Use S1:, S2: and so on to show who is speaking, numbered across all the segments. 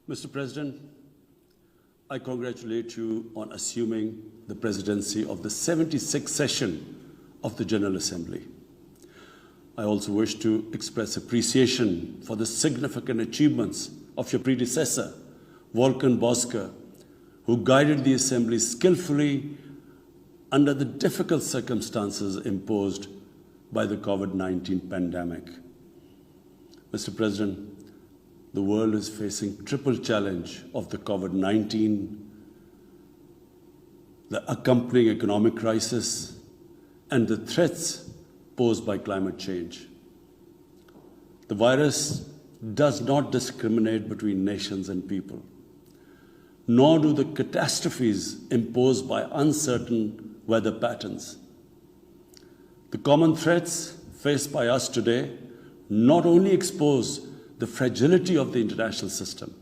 S1: Mr. President, I congratulate you on assuming the presidency of the 76th session of the General Assembly. I also wish to express appreciation for the significant achievements of your predecessor, Volkan Bozkır, who guided the Assembly skillfully under the difficult circumstances imposed by the COVID-19 pandemic. Mr. President, the world is facing triple challenge of the COVID-19, the accompanying economic crisis, and the threats posed by climate change. The virus does not discriminate between nations and people, nor do the catastrophes imposed by uncertain weather patterns. The common threats faced by us today not only expose the fragility of the international system,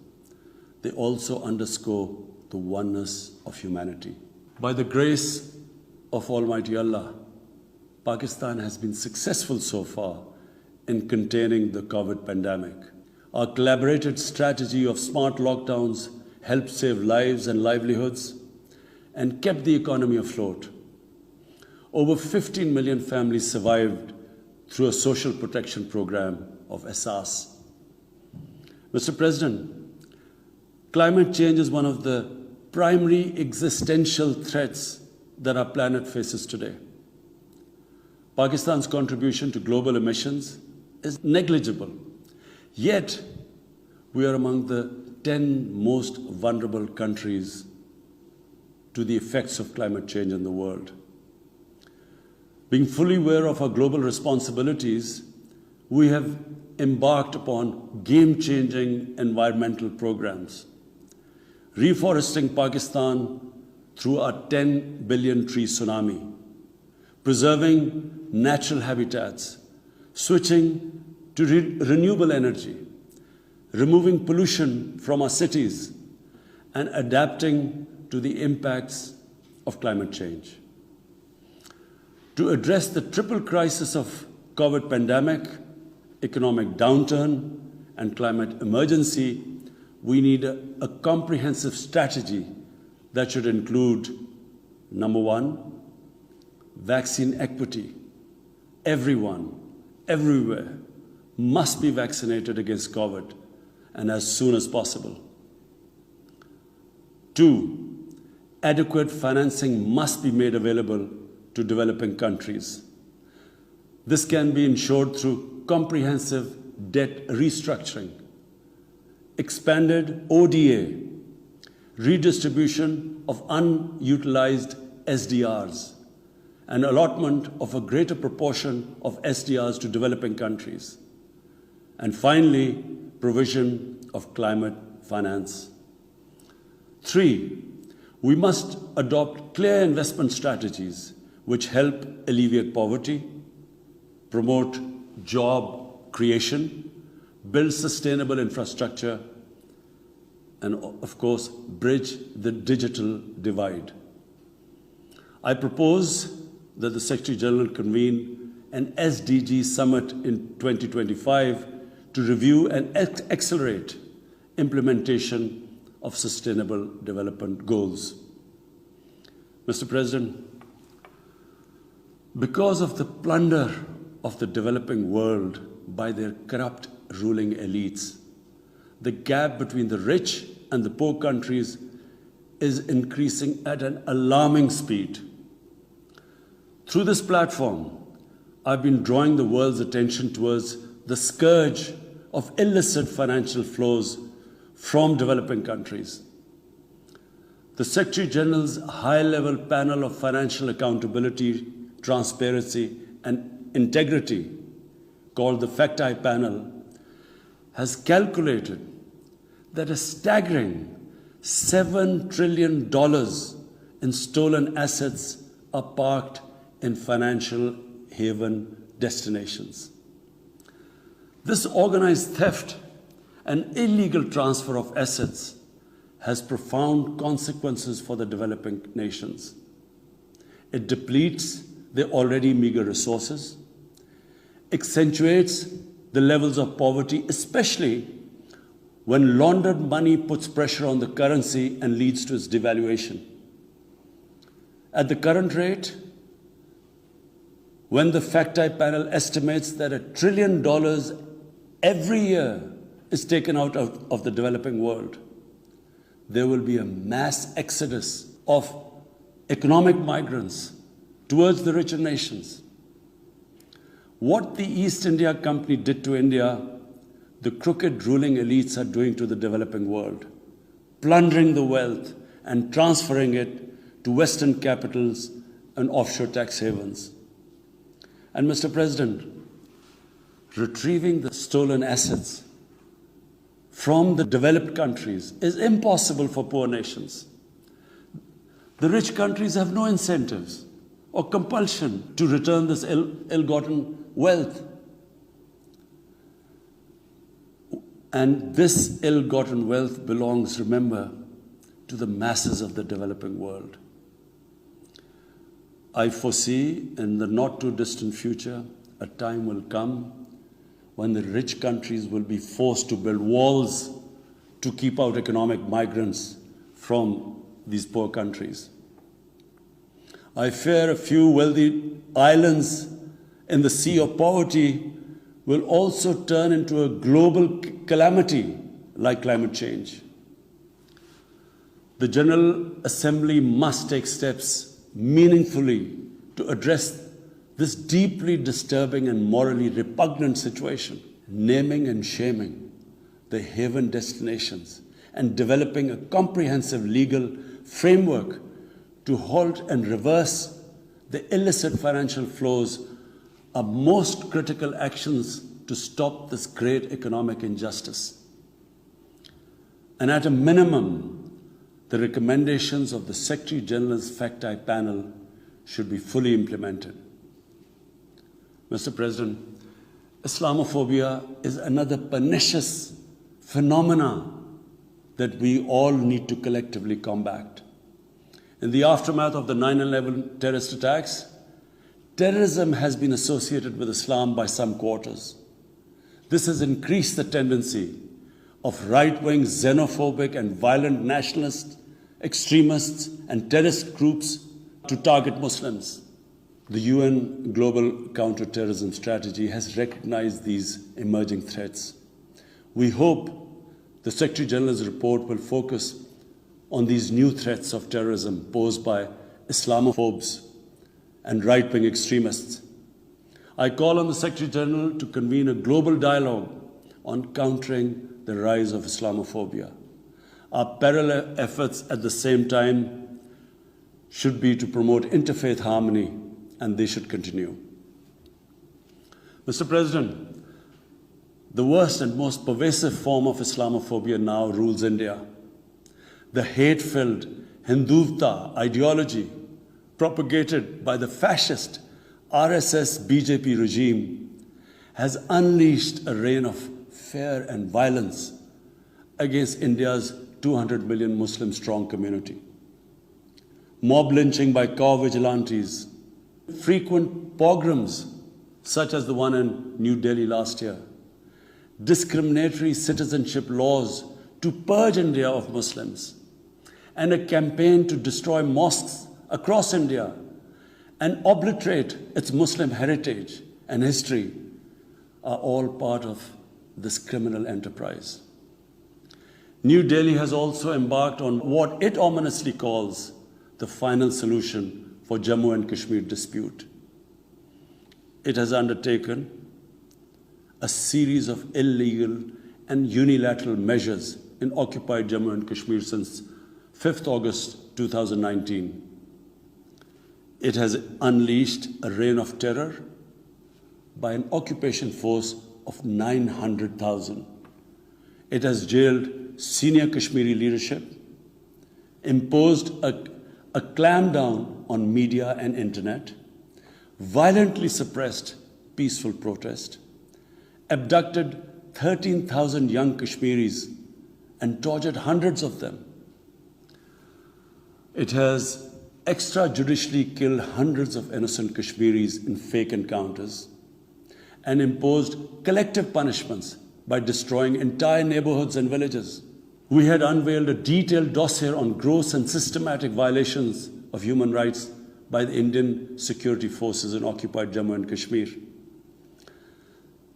S1: they also underscore the oneness of humanity. By the grace of Almighty Allah, Pakistan has been successful so far in containing the COVID pandemic. Our collaborated strategy of smart lockdowns helped save lives and livelihoods and kept the economy afloat. Over 15 million families survived through a social protection program of Asas. Mr. President, climate change is one of the primary existential threats that our planet faces today. Pakistan's contribution to global emissions is negligible, yet we are among the 10 most vulnerable countries to the effects of climate change in the world. Being fully aware of our global responsibilities, we have embarked upon game-changing environmental programs, reforesting Pakistan through our 10 billion tree tsunami, preserving natural habitats, switching to renewable energy, removing pollution from our cities, and adapting to the impacts of climate change. To address the triple crisis of COVID pandemic, economic downturn, and climate emergency, we need a comprehensive strategy that should include, number one, vaccine equity. Everyone, everywhere, must be vaccinated against COVID, and as soon as possible. Two, adequate financing must be made available to developing countries. This can be ensured through comprehensive debt restructuring, expanded ODA, redistribution of unutilized SDRs, and allotment of a greater proportion of SDRs to developing countries. And finally, provision of climate finance. Three, we must adopt clear investment strategies which help alleviate poverty, promote job creation, build sustainable infrastructure, and of course, bridge the digital divide. I propose that the Secretary General convene an SDG summit in 2025 to review and accelerate implementation of sustainable development goals. Mr. President, because of the plunder of the developing world by their corrupt ruling elites, the gap between the rich and the poor countries is increasing at an alarming speed. Through this platform, I've been drawing the world's attention towards the scourge of illicit financial flows from developing countries. The Secretary General's high-level panel of financial accountability, transparency, and integrity, called the FACT-I panel, has calculated that a staggering $7 trillion in stolen assets are parked in financial haven destinations. This organized theft and illegal transfer of assets has profound consequences for the developing nations. It depletes their already meager resources, accentuates the the levels of poverty, especially when laundered money puts pressure on the currency and leads to its devaluation. At the current rate, when the fact-type panel estimates that $1 trillion every year is taken out of the developing world, there will be a mass exodus of economic migrants towards the richer nations. What the East India Company did to India, the crooked ruling elites are doing to the developing world, plundering the wealth and transferring it to Western capitals and offshore tax havens. And Mr. President, retrieving the stolen assets from the developed countries is impossible for poor nations. The rich countries have no incentives or compulsion to return this ill-gotten wealth. And this ill-gotten wealth belongs, remember, to the masses of the developing world. I foresee in the not-too-distant future, a time will come when the rich countries will be forced to build walls to keep out economic migrants from these poor countries. I fear a few wealthy islands in the sea of poverty will also turn into a global calamity like climate change. The General Assembly must take steps meaningfully to address this deeply disturbing and morally repugnant situation, naming and shaming the haven destinations and developing a comprehensive legal framework to halt and reverse the illicit financial flows are most critical actions to stop this great economic injustice. And at a minimum, the recommendations of the Secretary General's fact-type panel should be fully implemented. Mr. President, Islamophobia is another pernicious phenomenon that we all need to collectively combat. In the aftermath of the 9/11 terrorist attacks, terrorism has been associated with Islam by some quarters. This has increased the tendency of right-wing, xenophobic and violent nationalists, extremists and terrorist groups to target Muslims. The UN Global Counter-Terrorism Strategy has recognized these emerging threats. We hope the Secretary General's report will focus on these new threats of terrorism posed by Islamophobes and right-wing extremists. I call on the Secretary General to convene a global dialogue on countering the rise of Islamophobia. Our parallel efforts at the same time should be to promote interfaith harmony, and they should continue. Mr. President, the worst and most pervasive form of Islamophobia now rules India. The hate-filled Hindutva ideology propagated by the fascist RSS BJP regime has unleashed a reign of fear and violence against India's 200 million Muslim strong community. Mob lynching by cow vigilantes, frequent pogroms such as the one in New Delhi last year, discriminatory citizenship laws to purge India of Muslims, and a campaign to destroy mosques across India and obliterate its Muslim heritage and history are all part of this criminal enterprise. New Delhi has also embarked on what it ominously calls the final solution for Jammu and Kashmir dispute. It has undertaken a series of illegal and unilateral measures in occupied Jammu and Kashmir since 5th August 2019. It has unleashed a reign of terror by an occupation force of 900,000. It has jailed senior Kashmiri leadership, imposed a clampdown on media and internet, violently suppressed peaceful protest, abducted 13,000 young Kashmiris and tortured hundreds of them. It has extrajudicially killed hundreds of innocent Kashmiris in fake encounters and imposed collective punishments by destroying entire neighborhoods and villages. We had unveiled a detailed dossier on gross and systematic violations of human rights by the Indian security forces in occupied Jammu and Kashmir.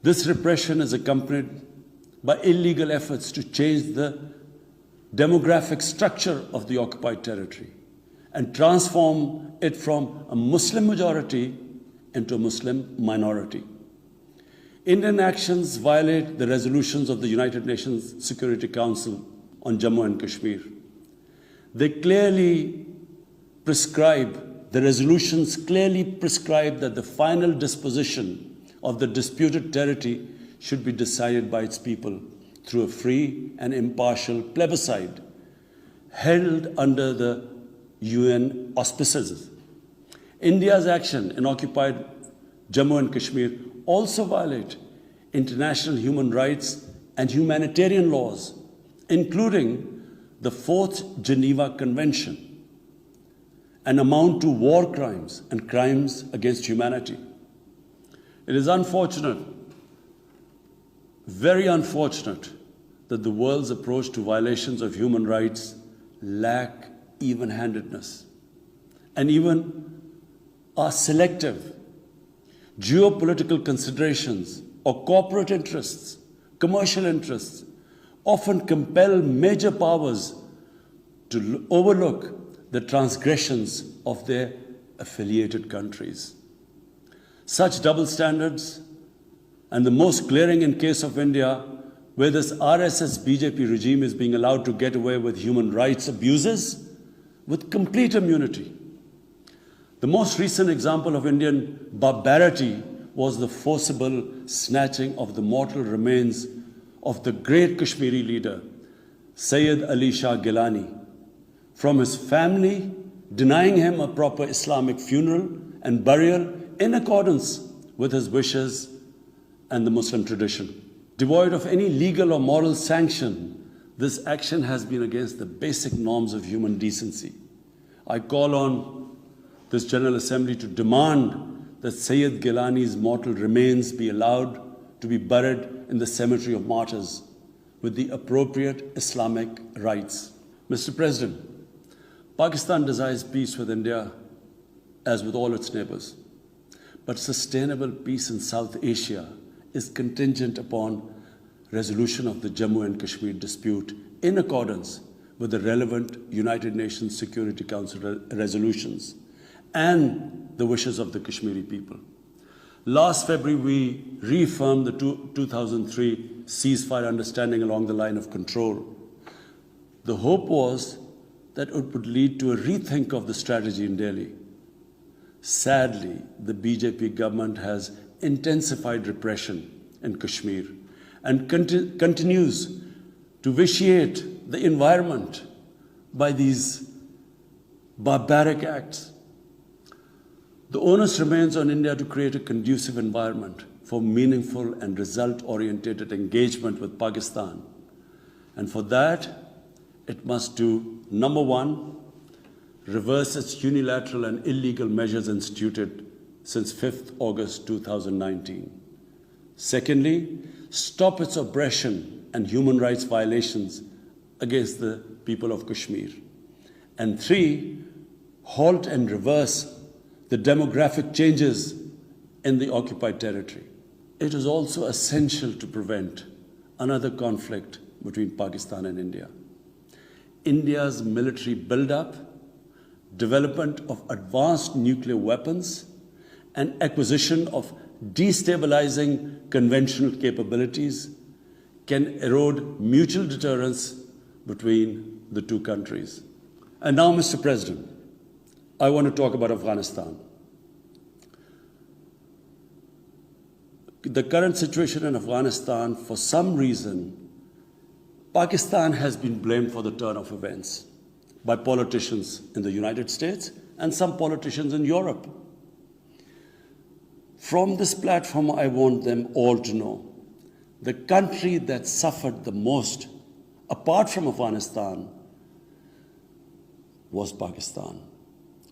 S1: This repression is accompanied by illegal efforts to change the demographic structure of the occupied territory and transform it from a Muslim majority into a Muslim minority. Indian actions violate the resolutions of the United Nations Security Council on Jammu and Kashmir. The resolutions clearly prescribe that the final disposition of the disputed territory should be decided by its people through a free and impartial plebiscite held under the UN auspices. India's action in occupied Jammu and Kashmir also violate international human rights and humanitarian laws, including the Fourth Geneva Convention, and amount to war crimes and crimes against humanity. It is unfortunate, very unfortunate, that the world's approach to violations of human rights lack even-handedness and even are selective. Geopolitical considerations or corporate interests, commercial interests, often compel major powers to overlook the transgressions of their affiliated countries. Such double standards, and the most glaring in case of India, where this RSS-BJP regime is being allowed to get away with human rights abuses with complete immunity. The most recent example of Indian barbarity was the forcible snatching of the mortal remains of the great Kashmiri leader, Sayyid Ali Shah Gilani, from his family, denying him a proper Islamic funeral and burial in accordance with his wishes and the Muslim tradition. Devoid of any legal or moral sanction, this action has been against the basic norms of human decency. I call on this General Assembly to demand that Sayyid Gilani's mortal remains be allowed to be buried in the cemetery of martyrs with the appropriate Islamic rites. Mr. President, Pakistan desires peace with India as with all its neighbors. But sustainable peace in South Asia is contingent upon resolution of the Jammu and Kashmir dispute in accordance with the relevant United Nations Security Council resolutions and the wishes of the Kashmiri people. Last February, we reaffirmed the 2003 ceasefire understanding along the line of control. The hope was that it would lead to a rethink of the strategy in Delhi. Sadly, the BJP government has intensified repression in Kashmir and continues to vitiate the environment by these barbaric acts. The onus remains on India to create a conducive environment for meaningful and result-oriented engagement with Pakistan. And for that, it must do, number one, reverse its unilateral and illegal measures instituted since 5th August 2019. Secondly, stop its oppression and human rights violations against the people of Kashmir. And three, halt and reverse the demographic changes in the occupied territory. It is also essential to prevent another conflict between Pakistan and India. India's military buildup, development of advanced nuclear weapons, and acquisition of destabilizing conventional capabilities can erode mutual deterrence between the two countries. And now, Mr. President, I want to talk about Afghanistan. The current situation in Afghanistan, for some reason, Pakistan has been blamed for the turn of events by politicians in the United States and some politicians in Europe. From this platform, I want them all to know the country that suffered the most, apart from Afghanistan, was Pakistan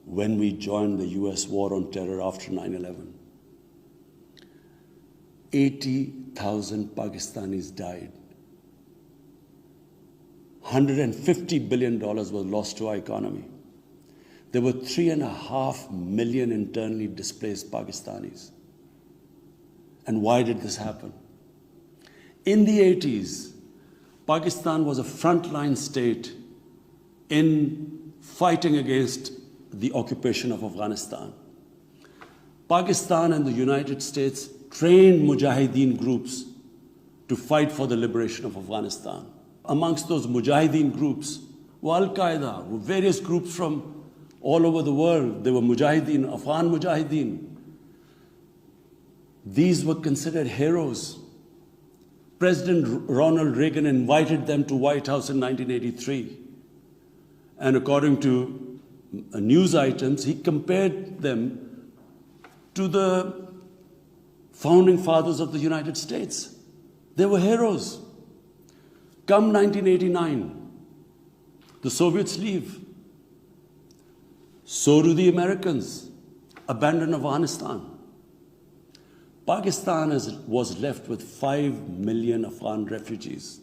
S1: when we joined the US war on terror after 9/11. 80,000 Pakistanis died. $150 billion was lost to our economy. There were 3.5 million internally displaced Pakistanis. And why did this happen? In the 80s, Pakistan was a frontline state in fighting against the occupation of Afghanistan. Pakistan and the United States trained mujahideen groups to fight for the liberation of Afghanistan. Amongst those mujahideen groups were Al-Qaeda, were various groups from all over the world. They were mujahideen, Afghan mujahideen. These were considered heroes. President Ronald Reagan invited them to White House in 1983. And according to news items, he compared them to the founding fathers of the United States. They were heroes. Come 1989, the Soviets leave. So do the Americans, abandon Afghanistan. Pakistan was left with 5 million Afghan refugees.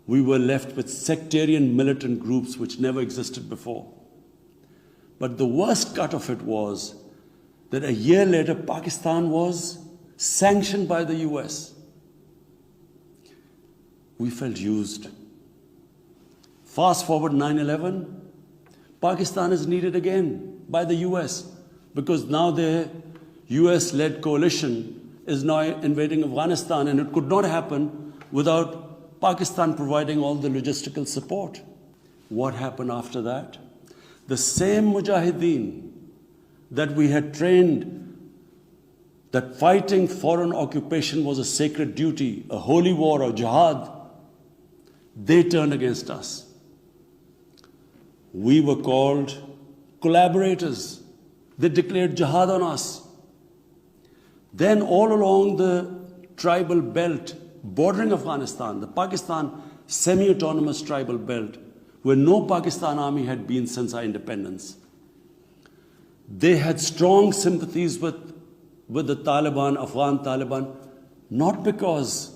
S1: We were left with sectarian militant groups which never existed before. But the worst cut of it was that a year later, Pakistan was sanctioned by the US. We felt used. Fast forward 9/11, Pakistan is needed again by the US because now their US-led coalition is now invading Afghanistan, and it could not happen without Pakistan providing all the logistical support. What happened after that? The same mujahideen that we had trained that fighting foreign occupation was a sacred duty, a holy war or jihad, they turned against us. We were called collaborators. They declared jihad on us. Then all along the tribal belt bordering Afghanistan, the Pakistan semi-autonomous tribal belt, where no Pakistan army had been since our independence, they had strong sympathies with the Taliban, Afghan Taliban, not because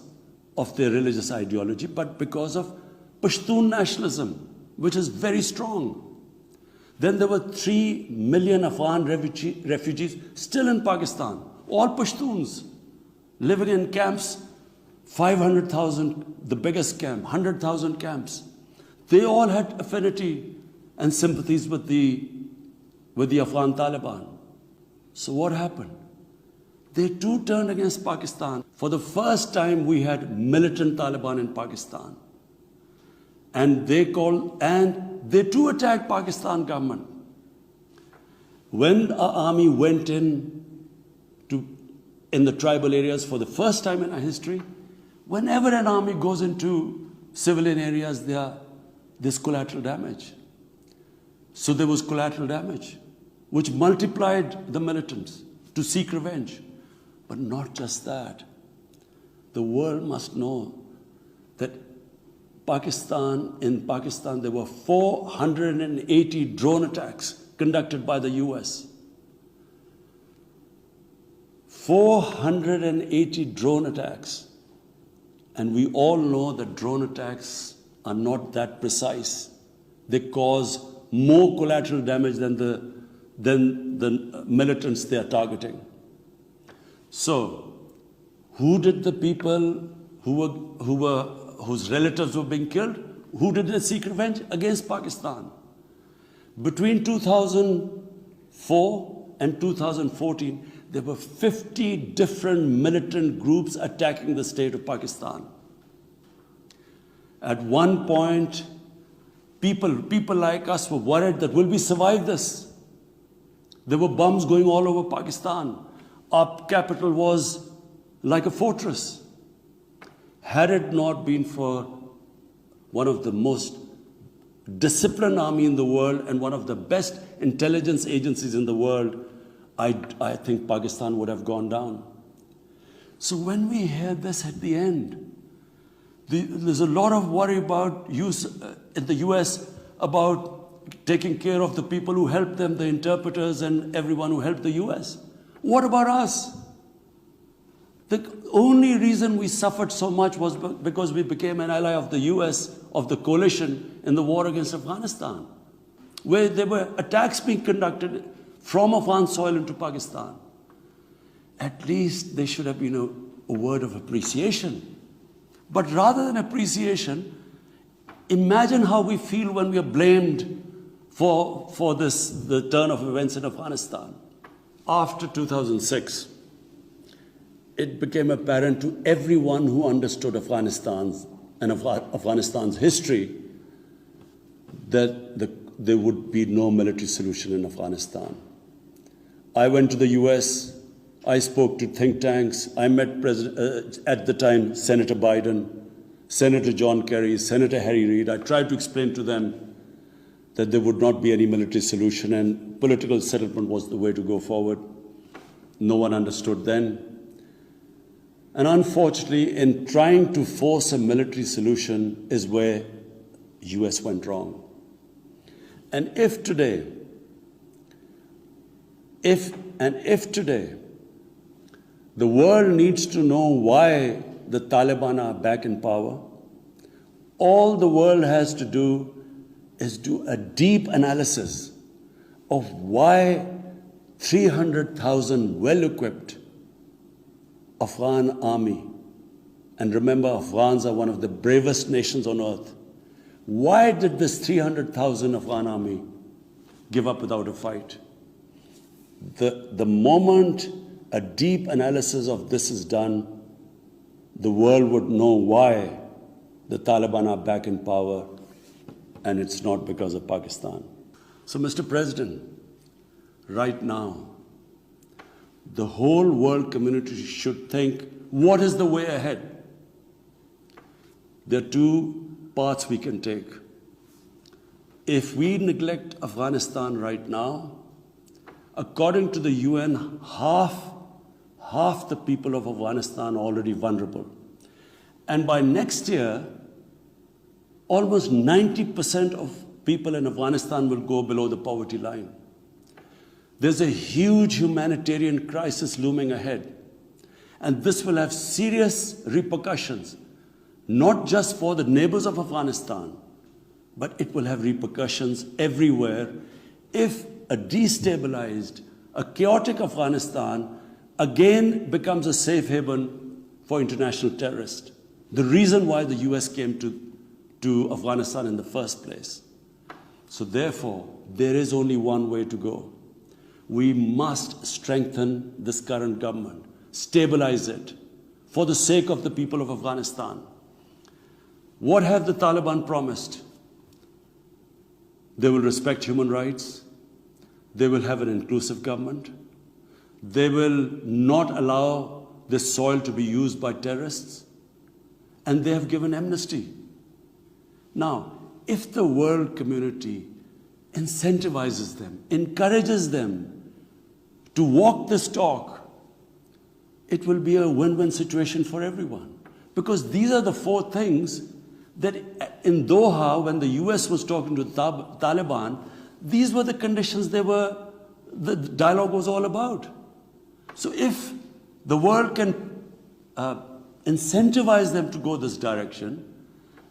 S1: of their religious ideology, but because of Pashtun nationalism, which is very strong. Then there were 3 million Afghan refugees still in Pakistan, all Pashtuns, living in camps, 500,000, the biggest camp, 100,000 camps. They all had affinity and sympathies with the Afghan Taliban. So what happened? They too turned against Pakistan. For the first time, we had militant Taliban in Pakistan. And they too attacked Pakistan government. When our army went in the tribal areas for the first time in our history, whenever an army goes into civilian areas, there's collateral damage. So there was collateral damage, which multiplied the militants to seek revenge. But not just that. The world must know that in Pakistan, there were 480 drone attacks conducted by the US. 480 drone attacks. And we all know that drone attacks are not that precise. They cause more collateral damage than the militants they are targeting. So, who did the people whose relatives were being killed? Who did they seek revenge? Against Pakistan. Between 2004 and 2014, there were 50 different militant groups attacking the state of Pakistan. At one point, people like us were worried that will we survive this? There were bombs going all over Pakistan. Our capital was like a fortress. Had it not been for one of the most disciplined army in the world and one of the best intelligence agencies in the world, I think Pakistan would have gone down. So when we hear this at the end, there's a lot of worry about in the US about taking care of the people who helped them, the interpreters and everyone who helped the US. What about us? The only reason we suffered so much was because we became an ally of the US, of the coalition in the war against Afghanistan, where there were attacks being conducted from Afghan soil into Pakistan. At least there should have been a word of appreciation. But rather than appreciation, imagine how we feel when we are blamed for the turn of events in Afghanistan. After 2006, it became apparent to everyone who understood Afghanistan's history that there would be no military solution in Afghanistan. I went to the US, I spoke to think tanks, I met at the time Senator Biden, Senator John Kerry, Senator Harry Reid. I tried to explain to them that there would not be any military solution and political settlement was the way to go forward. No one understood then. And unfortunately, in trying to force a military solution is where US went wrong. And if today, the world needs to know why the Taliban are back in power, all the world has to do is do a deep analysis of why 300,000 well-equipped Afghan army, and remember, Afghans are one of the bravest nations on earth. Why did this 300,000 Afghan army give up without a fight? The moment a deep analysis of this is done, the world would know why the Taliban are back in power, and it's not because of Pakistan. So, Mr. President, right now, the whole world community should think, what is the way ahead? There are two paths we can take. If we neglect Afghanistan right now, according to the UN, half the people of Afghanistan are already vulnerable. And by next year, almost 90% of people in Afghanistan will go below the poverty line. There's a huge humanitarian crisis looming ahead. And this will have serious repercussions, not just for the neighbors of Afghanistan, but it will have repercussions everywhere if a destabilized, a chaotic Afghanistan again becomes a safe haven for international terrorists. The reason why the US came to Afghanistan in the first place. So therefore, there is only one way to go. We must strengthen this current government, stabilize it, for the sake of the people of Afghanistan. What have the Taliban promised? They will respect human rights. They will have an inclusive government. They will not allow this soil to be used by terrorists. And they have given amnesty. Now, if the world community incentivizes them, encourages them to walk this talk, it will be a win-win situation for everyone. Because these are the four things that in Doha, when the US was talking to the Taliban, these were the conditions the dialogue was all about. So if the world can incentivize them to go this direction,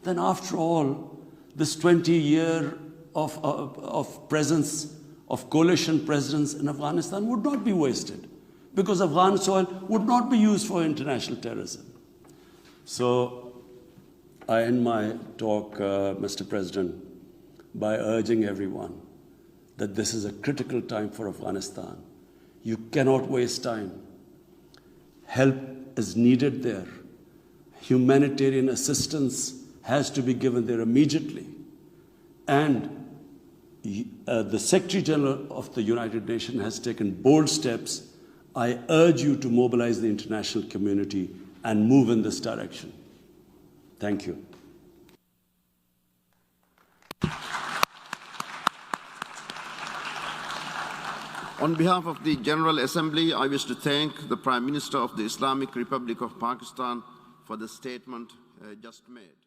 S1: then after all, this 20-year of presence, of coalition presence in Afghanistan would not be wasted, because Afghan soil would not be used for international terrorism. So I end my talk, Mr. President, by urging everyone that this is a critical time for Afghanistan. You cannot waste time. Help is needed there. Humanitarian assistance has to be given there immediately. And the Secretary General of the United Nations has taken bold steps. I urge you to mobilize the international community and move in this direction. Thank you.
S2: On behalf of the General Assembly, I wish to thank the Prime Minister of the Islamic Republic of Pakistan for the statement just made.